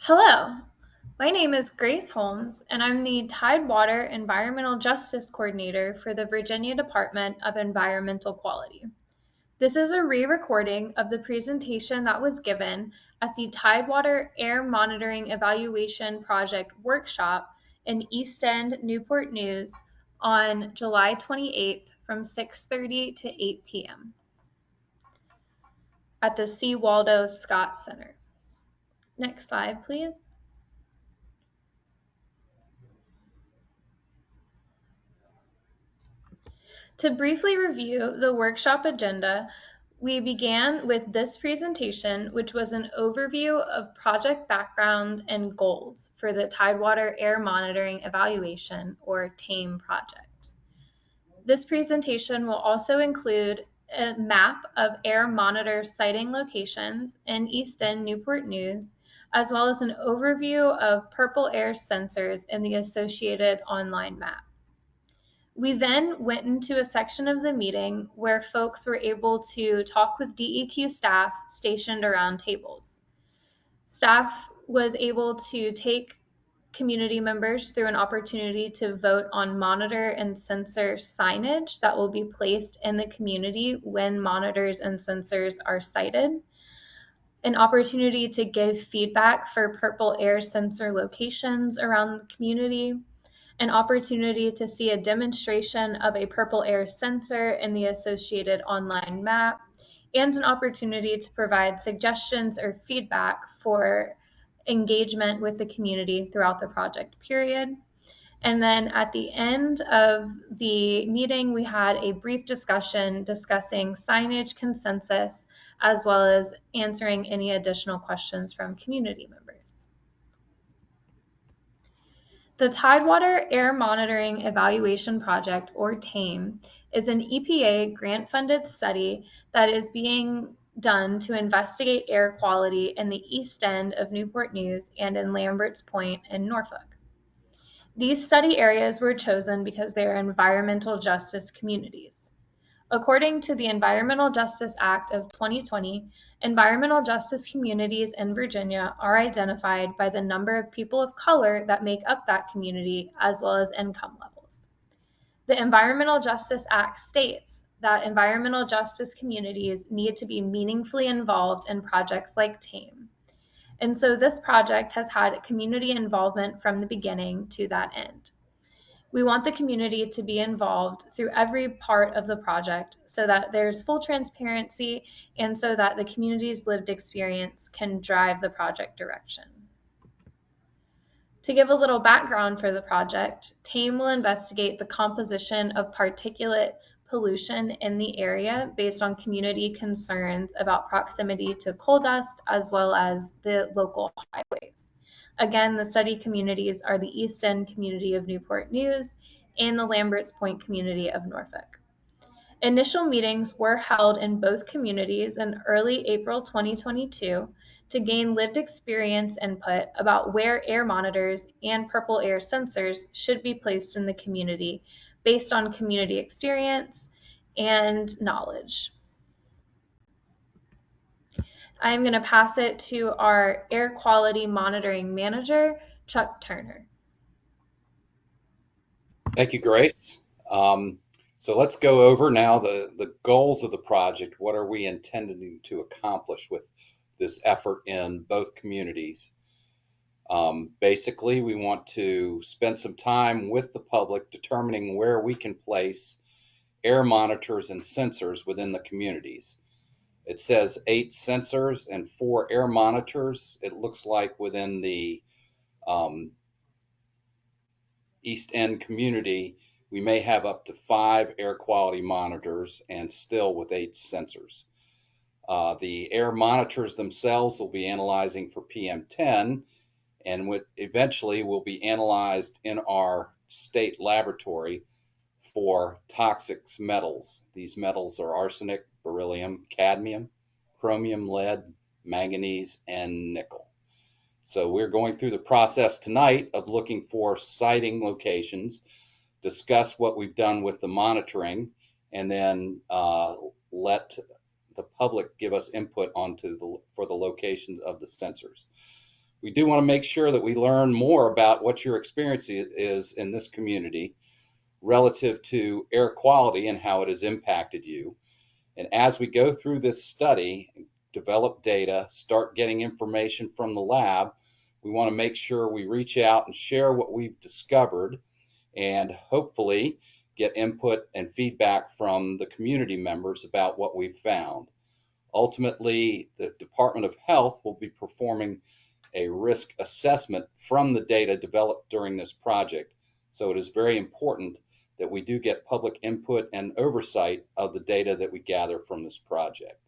Hello, my name is Grace Holmes, and I'm the Tidewater Environmental Justice Coordinator for the Virginia Department of Environmental Quality. This is a re-recording of the presentation that was given at the Tidewater Air Monitoring Evaluation Project workshop in East End, Newport News on July 28th from 6:30 to 8 p.m. at the C. Waldo Scott Center. Next slide, please. To briefly review the workshop agenda, we began with this presentation, which was an overview of project background and goals for the Tidewater Air Monitoring Evaluation, or TAME project. This presentation will also include a map of air monitor sighting locations in East End, Newport News, as well as an overview of purple air sensors and the associated online map. We then went into a section of the meeting where folks were able to talk with DEQ staff stationed around tables. Staff was able to take community members through an opportunity to vote on monitor and sensor signage that will be placed in the community when monitors and sensors are sighted, an opportunity to give feedback for purple air sensor locations around the community, an opportunity to see a demonstration of a purple air sensor and the associated online map, and an opportunity to provide suggestions or feedback for engagement with the community throughout the project period. And then at the end of the meeting, we had a brief discussion discussing signage consensus, as well as answering any additional questions from community members. The Tidewater Air Monitoring Evaluation Project, or TAME, is an EPA grant-funded study that is being done to investigate air quality in the east end of Newport News and in Lambert's Point in Norfolk. These study areas were chosen because they are environmental justice communities. According to the Environmental Justice Act of 2020, environmental justice communities in Virginia are identified by the number of people of color that make up that community, as well as income levels. The Environmental Justice Act states that environmental justice communities need to be meaningfully involved in projects like TAME. And so this project has had community involvement from the beginning to that end. We want the community to be involved through every part of the project so that there's full transparency and so that the community's lived experience can drive the project direction. To give a little background for the project, TAME will investigate the composition of particulate pollution in the area based on community concerns about proximity to coal dust as well as the local highways. Again, the study communities are the East End community of Newport News and the Lambert's Point community of Norfolk. Initial meetings were held in both communities in early April 2022 to gain lived experience input about where air monitors and purple air sensors should be placed in the community based on community experience and knowledge. I'm going to pass it to our Air Quality Monitoring Manager, Chuck Turner. Thank you, Grace. So let's go over now the goals of the project. What are we intending to accomplish with this effort in both communities? Basically, we want to spend some time with the public determining where we can place air monitors and sensors within the communities. It says 8 sensors and 4 air monitors. It looks like within the East End community, we may have up to 5 air quality monitors and still with 8 sensors. The air monitors themselves will be analyzing for PM10 and eventually will be analyzed in our state laboratory for toxic metals. These metals are arsenic, beryllium, cadmium, chromium, lead, manganese, and nickel. So we're going through the process tonight of looking for sighting locations, discuss what we've done with the monitoring, and then let the public give us input for the locations of the sensors. We do want to make sure that we learn more about what your experience is in this community relative to air quality and how it has impacted you. And as we go through this study, develop data, start getting information from the lab, we want to make sure we reach out and share what we've discovered and hopefully get input and feedback from the community members about what we've found. Ultimately, the Department of Health will be performing a risk assessment from the data developed during this project. So it is very important that we do get public input and oversight of the data that we gather from this project.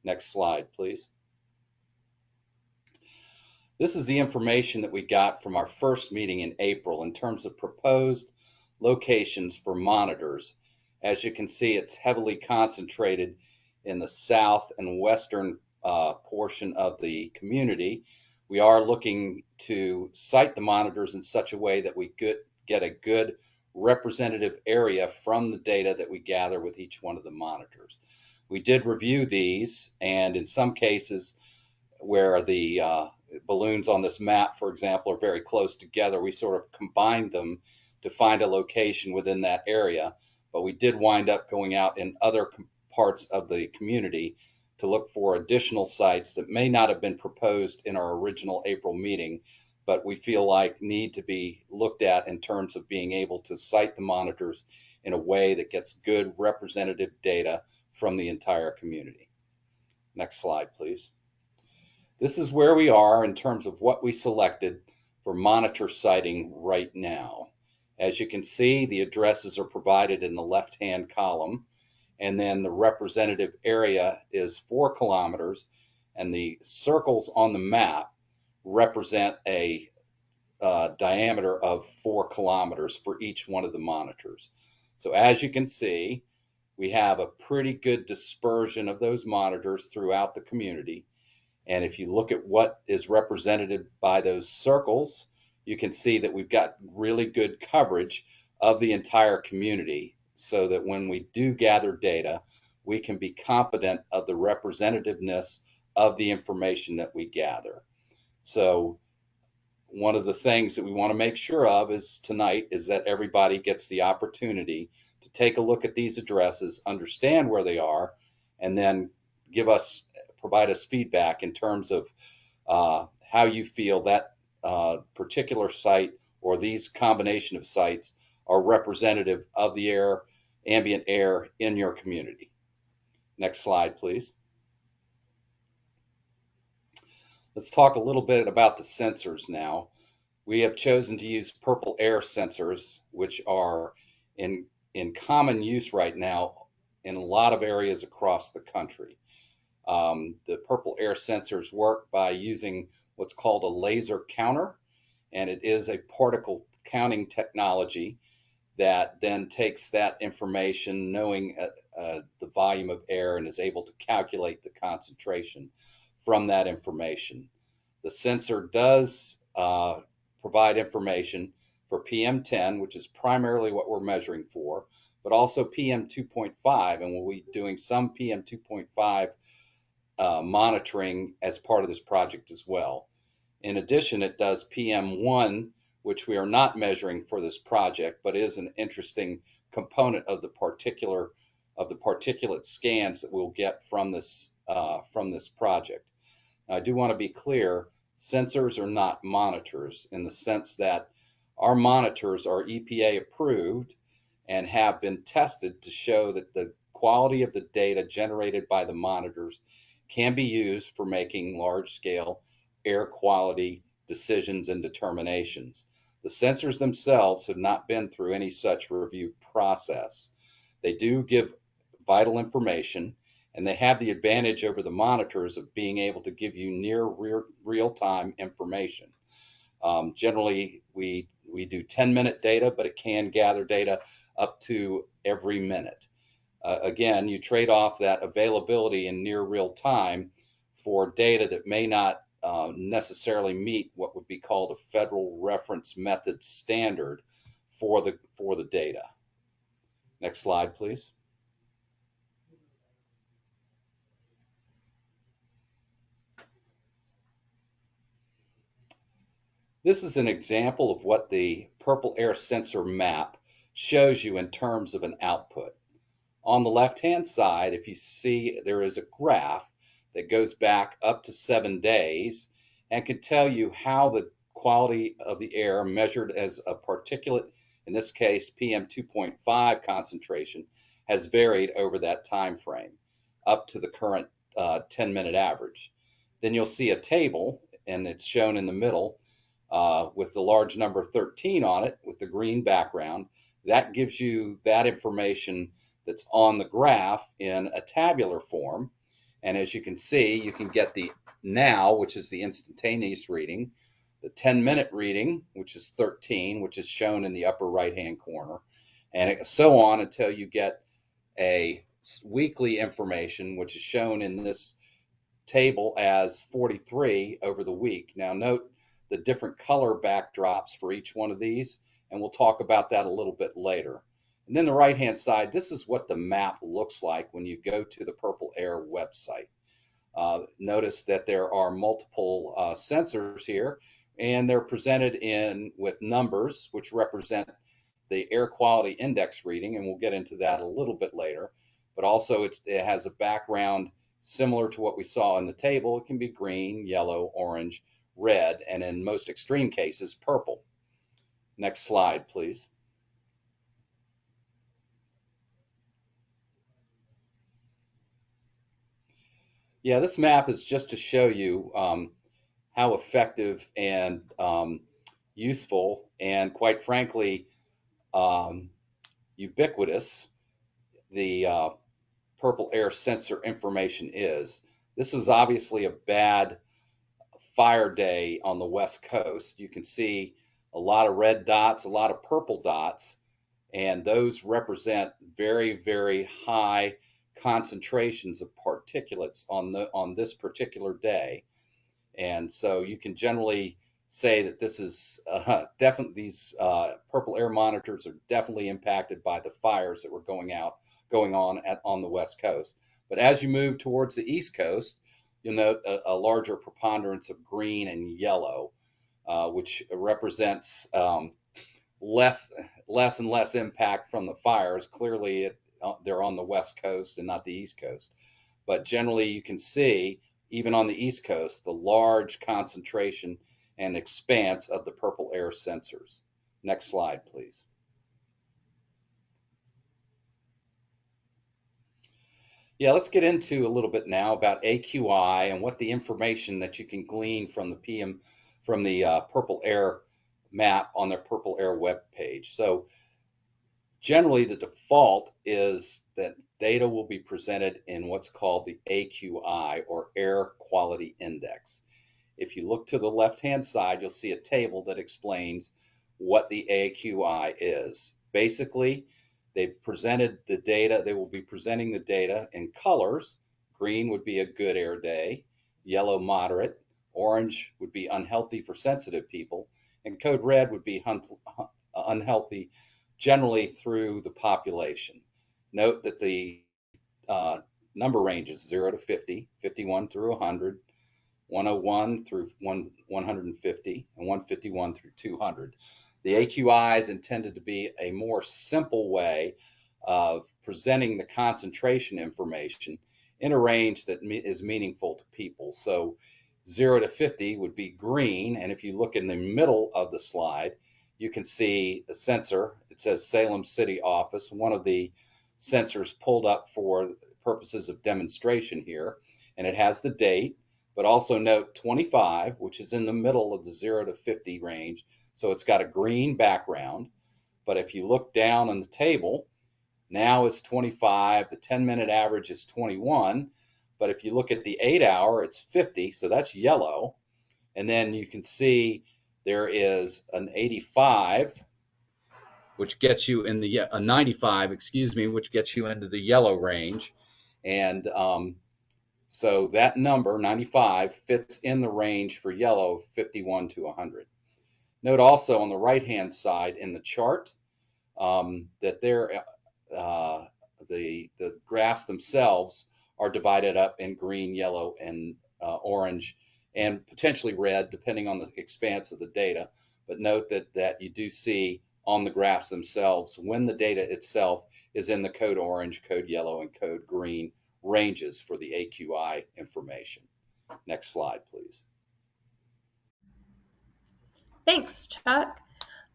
Next slide, please. This is the information that we got from our first meeting in April in terms of proposed locations for monitors. As you can see, it's heavily concentrated in the south and western portion of the community. We are looking to site the monitors in such a way that we get a good representative area from the data that we gather with each one of the monitors. We did review these, and in some cases, where the balloons on this map, for example, are very close together, we sort of combined them to find a location within that area. But we did wind up going out in other parts of the community to look for additional sites that may not have been proposed in our original April meeting, but we feel like need to be looked at in terms of being able to site the monitors in a way that gets good representative data from the entire community. Next slide, please. This is where we are in terms of what we selected for monitor siting right now. As you can see, the addresses are provided in the left-hand column, and then the representative area is 4 kilometers, and the circles on the map represent a diameter of 4 kilometers for each one of the monitors. So as you can see, we have a pretty good dispersion of those monitors throughout the community. And if you look at what is represented by those circles, you can see that we've got really good coverage of the entire community so that when we do gather data, we can be confident of the representativeness of the information that we gather. So one of the things that we want to make sure of is tonight is that everybody gets the opportunity to take a look at these addresses, understand where they are, and then provide us feedback in terms of how you feel that particular site or these combination of sites are representative of the ambient air in your community. Next slide, please. Let's talk a little bit about the sensors now. We have chosen to use purple air sensors, which are in, in common use right now in a lot of areas across the country. The purple air sensors work by using what's called a laser counter, and it is a particle counting technology that then takes that information, knowing the volume of air, and is able to calculate the concentration from that information. The sensor does provide information for PM10, which is primarily what we're measuring for, but also PM2.5, and we'll be doing some PM2.5 monitoring as part of this project as well. In addition, it does PM1, which we are not measuring for this project, but is an interesting component of the particulate scans that we'll get from this project. Now, I do want to be clear, sensors are not monitors in the sense that our monitors are EPA approved and have been tested to show that the quality of the data generated by the monitors can be used for making large-scale air quality decisions and determinations. The sensors themselves have not been through any such review process. They do give vital information, and they have the advantage over the monitors of being able to give you near real-time information. Generally, we do 10-minute data, but it can gather data up to every minute. Again, you trade off that availability in near real time for data that may not necessarily meet what would be called a federal reference method standard for the data. Next slide, please. This is an example of what the purple air sensor map shows you in terms of an output. On the left-hand side, if you see, there is a graph that goes back up to 7 days and can tell you how the quality of the air measured as a particulate, in this case PM 2.5 concentration, has varied over that time frame up to the current 10-minute average. Then you'll see a table, and it's shown in the middle with the large number 13 on it with the green background. That gives you that information that's on the graph in a tabular form. And as you can see, you can get the now, which is the instantaneous reading, the 10-minute reading, which is 13, which is shown in the upper right-hand corner, and so on until you get a weekly information, which is shown in this table as 43 over the week. Now note the different color backdrops for each one of these, and we'll talk about that a little bit later. And then the right hand side, this is what the map looks like when you go to the Purple Air website. Notice that there are multiple sensors here, and they're presented in with numbers which represent the air quality index reading, and we'll get into that a little bit later. But also it has a background similar to what we saw in the table. It can be green, yellow, orange, red, and in most extreme cases, purple. Next slide, please. Yeah, this map is just to show you how effective and useful and, quite frankly, um, ubiquitous the purple air sensor information is. This was obviously a bad fire day on the West Coast. You can see a lot of red dots, a lot of purple dots, and those represent very, very high concentrations of particulates on this particular day. And so you can generally say that this is definitely these purple air monitors are definitely impacted by the fires that were going on on the West Coast. But as you move towards the East Coast, you'll note a larger preponderance of green and yellow, which represents less less and less impact from the fires. Clearly, they're on the West Coast and not the East Coast. But generally, you can see, even on the East Coast, the large concentration and expanse of the purple air sensors. Next slide, please. Yeah, let's get into a little bit now about AQI and what the information that you can glean from the Purple Air map on their Purple Air web page. So generally, the default is that data will be presented in what's called the AQI, or Air Quality Index. If you look to the left-hand side, you'll see a table that explains what the AQI is. Basically, they've presented the data. They will be presenting the data in colors. Green would be a good air day, yellow moderate, orange would be unhealthy for sensitive people, and code red would be unhealthy generally through the population. Note that the uh, number ranges 0 to 50, 51 through 100, 101 through 150, and 151 through 200. The AQI is intended to be a more simple way of presenting the concentration information in a range that is meaningful to people. So 0 to 50 would be green, and if you look in the middle of the slide, you can see a sensor. It says Salem City Office, one of the sensors pulled up for purposes of demonstration here, and it has the date, but also note 25, which is in the middle of the 0 to 50 range. So it's got a green background. But if you look down on the table, now it's 25. The 10-minute average is 21. But if you look at the 8-hour, it's 50. So that's yellow. And then you can see there is an 85, which gets you in the a 95, excuse me, which gets you into the yellow range. And so that number, 95, fits in the range for yellow, 51 to 100. Note also on the right-hand side in the chart that uh, the graphs themselves are divided up in green, yellow, and orange and potentially red, depending on the expanse of the data. But note that you do see on the graphs themselves when the data itself is in the code orange, code yellow, and code green ranges for the AQI information. Next slide, please. Thanks, Chuck.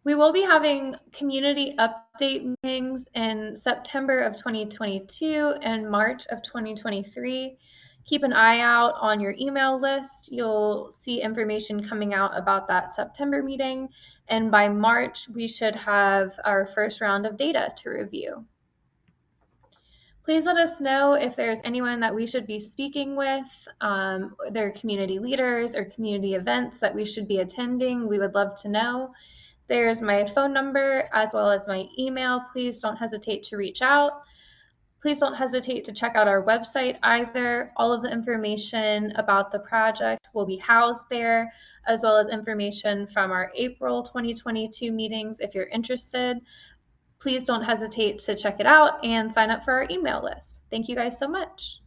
We will be having community update meetings in September of 2022 and March of 2023. Keep an eye out on your email list. You'll see information coming out about that September meeting. And by March, we should have our first round of data to review. Please let us know if there's anyone that we should be speaking with, their community leaders or community events that we should be attending. We would love to know. There's my phone number as well as my email. Please don't hesitate to reach out. Please don't hesitate to check out our website either. All of the information about the project will be housed there, as well as information from our April 2022 meetings if you're interested. Please don't hesitate to check it out and sign up for our email list. Thank you guys so much.